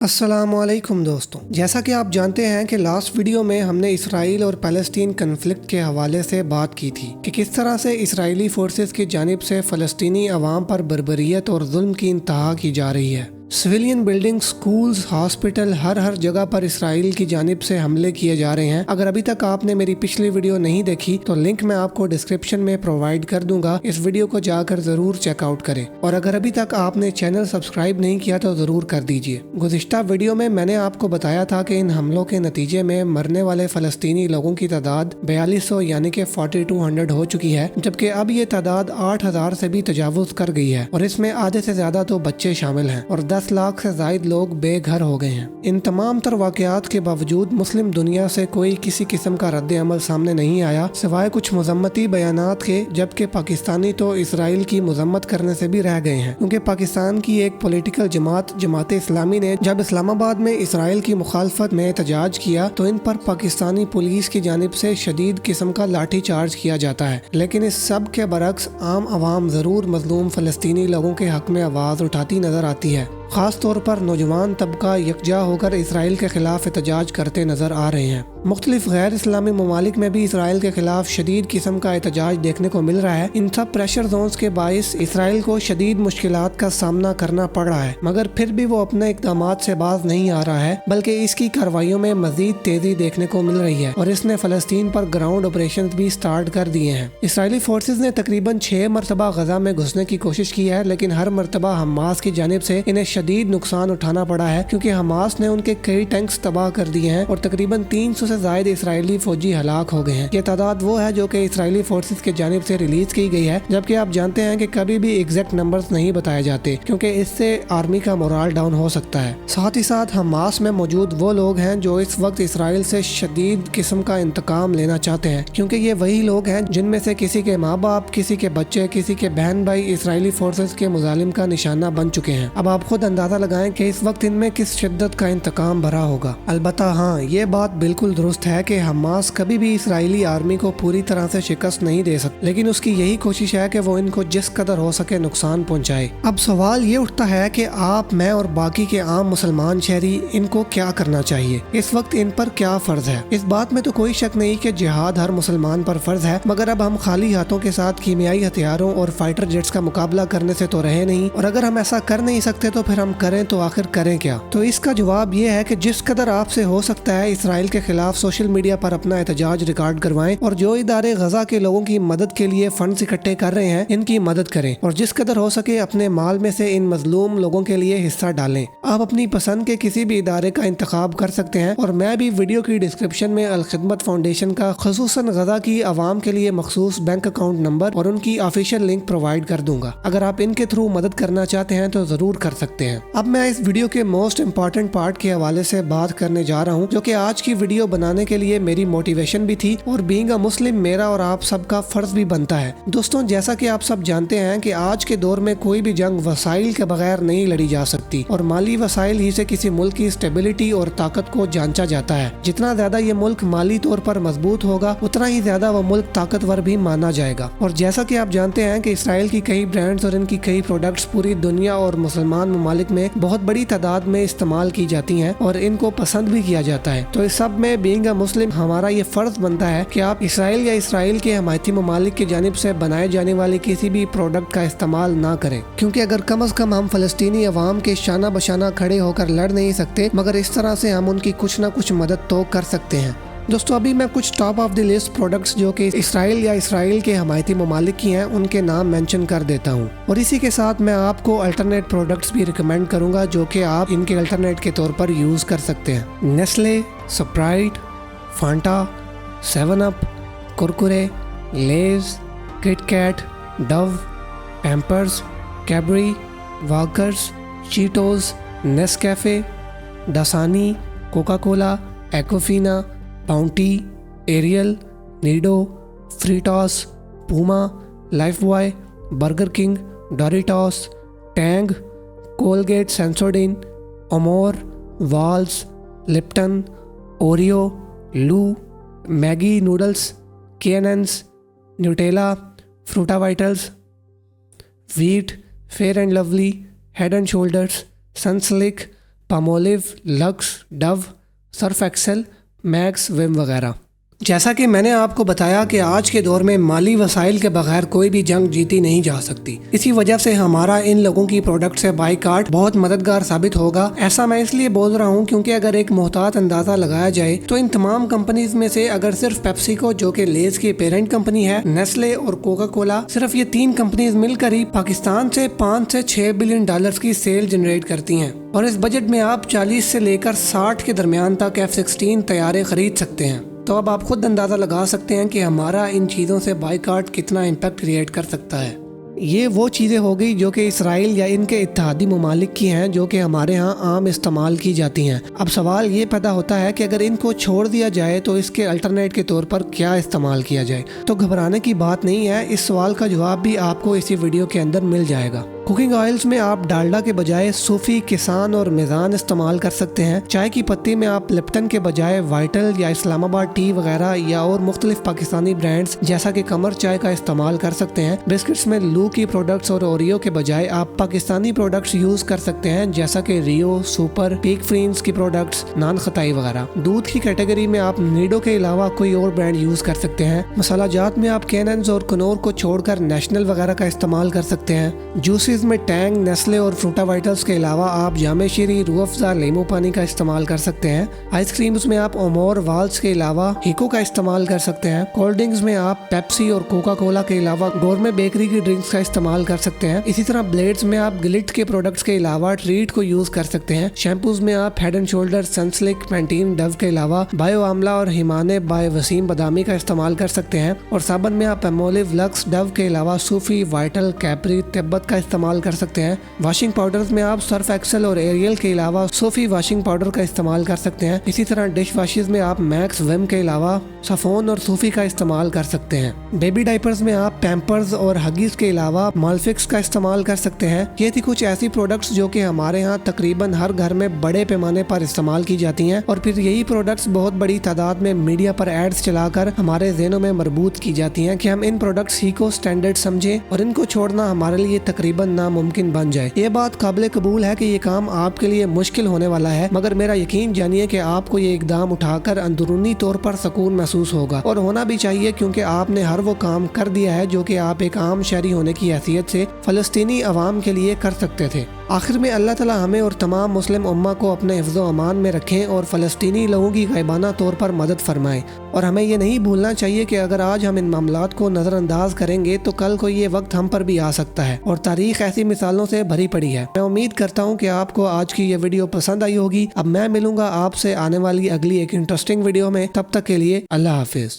अस्सलाम वालेकुम दोस्तों, जैसा कि आप जानते हैं कि लास्ट वीडियो में हमने इसराइल और पैलेस्टीन कन्फ्लिक्ट के हवाले से बात की थी कि किस तरह से इसराइली फोर्सेस की जानिब से फ़लस्तीनी अवाम पर बर्बरियत और जुल्म की इंतहा की जा रही है। सिविलियन बिल्डिंग, स्कूल्स, हॉस्पिटल, हर जगह पर इसराइल की जानिब से हमले किए जा रहे हैं। अगर अभी तक आपने मेरी पिछली वीडियो नहीं देखी तो लिंक मैं आपको डिस्क्रिप्शन में प्रोवाइड कर दूंगा, इस वीडियो को जाकर ज़रूर चेकआउट करें। और अगर अभी तक आपने चैनल सब्सक्राइब नहीं किया तो ज़रूर कर दीजिए। गुज़िश्ता वीडियो में मैंने आपको बताया था कि इन हमलों के नतीजे में मरने वाले फ़लस्तीनी लोगों की तादाद 4200 यानी कि 4200 हो चुकी है, जबकि अब ये तादाद 8000 से भी तजावुज़ कर गई है और इसमें आधे से ज़्यादा तो बच्चे शामिल हैं और 10 लाख से ज़ायद लोग बेघर हो गए हैं। इन तमाम तर वाक़यात के बावजूद मुस्लिम दुनिया से कोई किसी किस्म का रद्द अमल सामने नहीं आया सिवाय कुछ मज़म्मती बयानात के, जबकि पाकिस्तानी तो इसराइल की मज़म्मत करने से भी रह गए हैं, क्योंकि पाकिस्तान की एक पॉलिटिकल जमात इस्लामी ने जब इस्लामाबाद में इसराइल की मुखालफत में एहतजाज किया तो इन पर पाकिस्तानी पुलिस की जानिब से शदीद किस्म का लाठी चार्ज किया जाता है। लेकिन इस सब के बरक्स आम आवाम ज़रूर मजलूम फ़लस्तीनी लोगों के हक में आवाज़ उठाती नज़र आती है। ख़ास तौर पर नौजवान तबका यकजा होकर इसराइल के ख़िलाफ़ एहतजाज करते नज़र आ रहे हैं। मुख्तलिफ गैर इस्लामी ममालिक में भी इसराइल के ख़िलाफ़ शदीद किस्म का एहतजाज देखने को मिल रहा है। इन सब प्रेशर जोन्स के बाइस इसराइल को शदीद मुश्किलात का सामना करना पड़ रहा है, मगर फिर भी वो अपने इक़दामात से बाज नहीं आ रहा है, बल्कि इसकी कार्रवाइयों में मज़ीद तेज़ी देखने को मिल रही है और इसने फ़लस्तीन पर ग्राउंड ऑपरेशन भी स्टार्ट कर दिए हैं। इसराइली फोर्सेज ने तकरीबन 6 मरतबा गजा में घुसने की कोशिश की है, लेकिन हर मरतबा हमास की जानिब से इन्हें शदीद नुकसान उठाना पड़ा है, क्योंकि हमास ने उनके कई टैंक्स तबाह कर दिए हैं और तकरीबन 300 से ज़ायद इसराइली फौजी हलाक हो गए हैं। ये तादाद वो है जो कि इसराइली फोर्सेस की जानिब से रिलीज की गई है, जबकि आप जानते हैं कि कभी भी एग्जैक्ट नंबर्स नहीं बताए जाते, क्योंकि इससे आर्मी का मोराल डाउन हो सकता है। साथ ही साथ हमास में मौजूद वो लोग हैं जो इस वक्त इसराइल से शदीद किस्म का इंतकाम लेना चाहते हैं, क्योंकि ये वही लोग हैं जिनमें से किसी के माँ बाप, किसी के बच्चे, किसी के बहन भाई इसराइली फोर्सेस के मुजालिम का निशाना बन चुके हैं। अब आप खुद अंदाजा लगाएं कि इस वक्त इनमें किस शिद्दत का इंतकाम भरा होगा। अलबत्ता हाँ, ये बात बिल्कुल दुरुस्त है कि हमास कभी भी इसराइली आर्मी को पूरी तरह से शिकस्त नहीं दे सकती, लेकिन उसकी यही कोशिश है कि वो इनको जिस कदर हो सके नुकसान पहुंचाए। अब सवाल ये उठता है कि आप, मैं और बाकी के आम मुसलमान शहरी इनको क्या करना चाहिए, इस वक्त इन पर क्या फर्ज है। इस बात में तो कोई शक नहीं कि जिहाद हर मुसलमान पर फर्ज है, मगर अब हम खाली हाथों के साथ कीमियाई हथियारों और फाइटर जेट्स का मुकाबला करने से तो रहे नहीं, और अगर हम ऐसा कर नहीं सकते तो फिर हम करें तो आखिर करें क्या। तो इसका जवाब ये है कि जिस कदर आपसे हो सकता है इसराइल के खिलाफ सोशल मीडिया पर अपना एहतजाज रिकॉर्ड करवाएं और जो इदारे गजा के लोगों की मदद के लिए फंड्स इकट्ठे कर रहे हैं इनकी मदद करें, और जिस कदर हो सके अपने माल में से इन मजलूम लोगों के लिए हिस्सा डालें। आप अपनी पसंद के किसी भी इदारे का इंतखाब कर सकते हैं, और मैं भी वीडियो की डिस्क्रिप्शन में अल खिदमत फाउंडेशन का खुसूसन गजा की आवाम के लिए मखसूस बैंक अकाउंट नंबर और उनकी ऑफिशियल लिंक प्रोवाइड कर दूंगा। अगर आप इनके थ्रू मदद करना चाहते हैं तो जरूर कर सकते हैं। अब मैं इस वीडियो के मोस्ट इम्पॉर्टेंट पार्ट के हवाले से बात करने जा रहा हूँ, जो कि आज की वीडियो बनाने के लिए मेरी मोटिवेशन भी थी और बीइंग अ मुस्लिम मेरा और आप सबका फर्ज भी बनता है। दोस्तों, जैसा कि आप सब जानते हैं कि आज के दौर में कोई भी जंग वसाइल के बगैर नहीं लड़ी जा सकती, और माली वसाइल ही से किसी मुल्क की स्टेबिलिटी और ताकत को जांचा जाता है। जितना ज्यादा ये मुल्क माली तौर पर मजबूत होगा उतना ही ज्यादा वो मुल्क ताकतवर भी माना जाएगा। और जैसा कि आप जानते हैं कि इसराइल की कई ब्रांड्स और इनकी कई प्रोडक्ट्स पूरी दुनिया और मुसलमान ममालिक में बहुत बड़ी तादाद में इस्तेमाल की जाती हैं और इनको पसंद भी किया जाता है। तो इस सब में बीइंग अ मुस्लिम हमारा ये फर्ज बनता है कि आप इसराइल या इसराइल के हमायती ममालिक की जानिब से बनाए जाने वाले किसी भी प्रोडक्ट का इस्तेमाल ना करें, क्योंकि अगर कम अज कम हम फलस्तीनी अवाम के शाना बशाना खड़े होकर लड़ नहीं सकते, मगर इस तरह से हम उनकी कुछ ना कुछ मदद तो कर सकते हैं। दोस्तों, अभी मैं कुछ top of the list products जो कि इसराइल या इसराइल के हमायती ममालिक की हैं उनके नाम मेंशन कर देता हूं, और इसी के साथ मैं आपको अल्टरनेट प्रोडक्ट्स भी रिकमेंड करूंगा जो कि आप इनके अल्टरनेट के तौर पर यूज़ कर सकते हैं। Nestle, Sprite, Fanta, 7 up, Kurkure, Lays, KitKat, Dove, Pampers, Cadbury, Walkers, Cheetos, Nescafe, Dasani, Coca Cola, Aquafina, Bounty, Ariel, Nido, Fritos, Puma, Lifebuoy, Burger King, Doritos, Tang, Colgate Sensodyne, Omore, Wall's, Lipton, Oreo, LU, Maggi noodles, केएनएन्स, Nutella, Fruita Vitals, Veet, Fair and Lovely, Head and Shoulders, Sunsilk, Palmolive, Lux, Dove, Surf Excel, Max, Vim वगैरह। जैसा कि मैंने आपको बताया कि आज के दौर में माली वसाइल के बगैर कोई भी जंग जीती नहीं जा सकती। इसी वजह से हमारा इन लोगों की प्रोडक्ट से बाइकाट बहुत मददगार साबित होगा। ऐसा मैं इसलिए बोल रहा हूँ क्योंकि अगर एक मोहतात अंदाजा लगाया जाए तो इन तमाम कंपनीज में से अगर सिर्फ पेप्सिको, जो कि लेज की पेरेंट कंपनी है, नेस्ले और कोका कोला, सिर्फ ये 3 कंपनीज मिलकर ही पाकिस्तान से 5 से 6 बिलियन डॉलर्स की सेल जनरेट करती हैं। और इस बजट में आप 40 से लेकर 60 के दरमियान तक F-16 तैयारे खरीद सकते हैं। तो अब आप खुद अंदाज़ा लगा सकते हैं कि हमारा इन चीज़ों से बाइकाट कितना इम्पैक्ट क्रिएट कर सकता है। ये वो चीज़ें हो गई जो कि इसराइल या इनके इत्तेहादी ममालिक की हैं, जो कि हमारे यहाँ आम इस्तेमाल की जाती हैं। अब सवाल ये पैदा होता है कि अगर इनको छोड़ दिया जाए तो इसके अल्टरनेट के तौर पर क्या इस्तेमाल किया जाए। तो घबराने की बात नहीं है, इस सवाल का जवाब भी आपको इसी वीडियो के अंदर मिल जाएगा। कुकिंग ऑयल्स में आप डालडा के बजाय सूफी, किसान और मिजान इस्तेमाल कर सकते हैं। चाय की पत्ती में आप लिप्टन के बजाय वाइटल या इस्लामाबाद टी वगैरह या और मुख्तलिफ पाकिस्तानी ब्रांड्स जैसा कि कमर चाय का इस्तेमाल कर सकते हैं। बिस्किट्स में लू की प्रोडक्ट्स और ओरियो के बजाय आप पाकिस्तानी प्रोडक्ट्स यूज कर सकते हैं, जैसा कि रियो, सुपर, पीक फ्रीन्स की प्रोडक्ट्स, नान खताई वगैरह। दूध की कैटेगरी में आप नीडो के अलावा कोई और ब्रांड यूज कर सकते हैं। मसाला जात में आप कैनन्स और कनौर को छोड़कर नेशनल वगैरह का इस्तेमाल कर सकते हैं। जूसेस में टैंग, नेस्ले और फ्रूटा वाइटल्स के अलावा आप जामे शीरी, रूह अफ़ज़ा, लीमू पानी का इस्तेमाल कर सकते हैं। आइसक्रीम्स में आप ओमोर, वाल्स के अलावा हिको का इस्तेमाल कर सकते हैं। कोल्ड ड्रिंक्स में आप पेप्सी और कोका कोला के अलावा गोरमे बेकरी की ड्रिंक्स का इस्तेमाल कर सकते हैं। इसी तरह ब्लेड्स में आप गिलिट के प्रोडक्ट्स के अलावा ट्रीट को यूज कर सकते हैं। शैम्पूज में आप head and shoulder, Sunsilk, Pantene, Dove के अलावा बायो आमला और हिमाने बाय वसीम बदामी का इस्तेमाल कर सकते हैं। और साबुन में आप पैमोलिव, लक्स, डव के अलावा सूफी, वाइटल, कैपरी, तिब्बत का इस्तेमाल कर सकते हैं। वॉशिंग पाउडर्स में आप सर्फ एक्सेल और एरियल के अलावा सोफी वॉशिंग पाउडर का इस्तेमाल कर सकते हैं। इसी तरह डिश वॉशेस में आप मैक्स, विम के अलावा सफोन और सूफी का इस्तेमाल कर सकते हैं। बेबी डाइपर्स में आप पैम्पर्स और हगीज के अलावा मालफिक्स का इस्तेमाल कर सकते हैं। ये थी कुछ ऐसी प्रोडक्ट्स जो कि हमारे यहाँ तकरीबन हर घर में बड़े पैमाने पर इस्तेमाल की जाती हैं और फिर यही प्रोडक्ट्स बहुत बड़ी तादाद में मीडिया पर एड्स चलाकर हमारे ज़हनों में मरबूत की जाती हैं कि हम इन प्रोडक्ट्स ही को स्टैंडर्ड समझें और इनको छोड़ना हमारे लिए तकरीबन नामुमकिन बन जाए। ये बात काबिल कबूल है कि ये काम आपके लिए मुश्किल होने वाला है, मगर मेरा यकीन जानिए कि आपको ये इकदाम उठाकर अंदरूनी तौर पर सुकून महसूस होगा और होना भी चाहिए, क्योंकि आपने हर वो काम कर दिया है जो कि आप एक आम शहरी होने की हैसियत से फ़लस्तीनी अवाम के लिए कर सकते थे। आखिर में अल्लाह ताला हमें और तमाम मुस्लिम उम्मा को अपने हिफ्ज़ व अमान में रखें और फ़लस्तीनी लोगों की गायबाना तौर पर मदद फरमाएं। और हमें ये नहीं भूलना चाहिए कि अगर आज हम इन मामलात को नज़रअंदाज करेंगे तो कल को ये वक्त हम पर भी आ सकता है और तारीख ऐसी मिसालों से भरी पड़ी है। मैं उम्मीद करता हूँ कि आपको आज की ये वीडियो पसंद आई होगी। अब मैं मिलूंगा आपसे आने वाली अगली एक इंटरेस्टिंग वीडियो में। तब तक के लिए अल्लाह हाफिज़।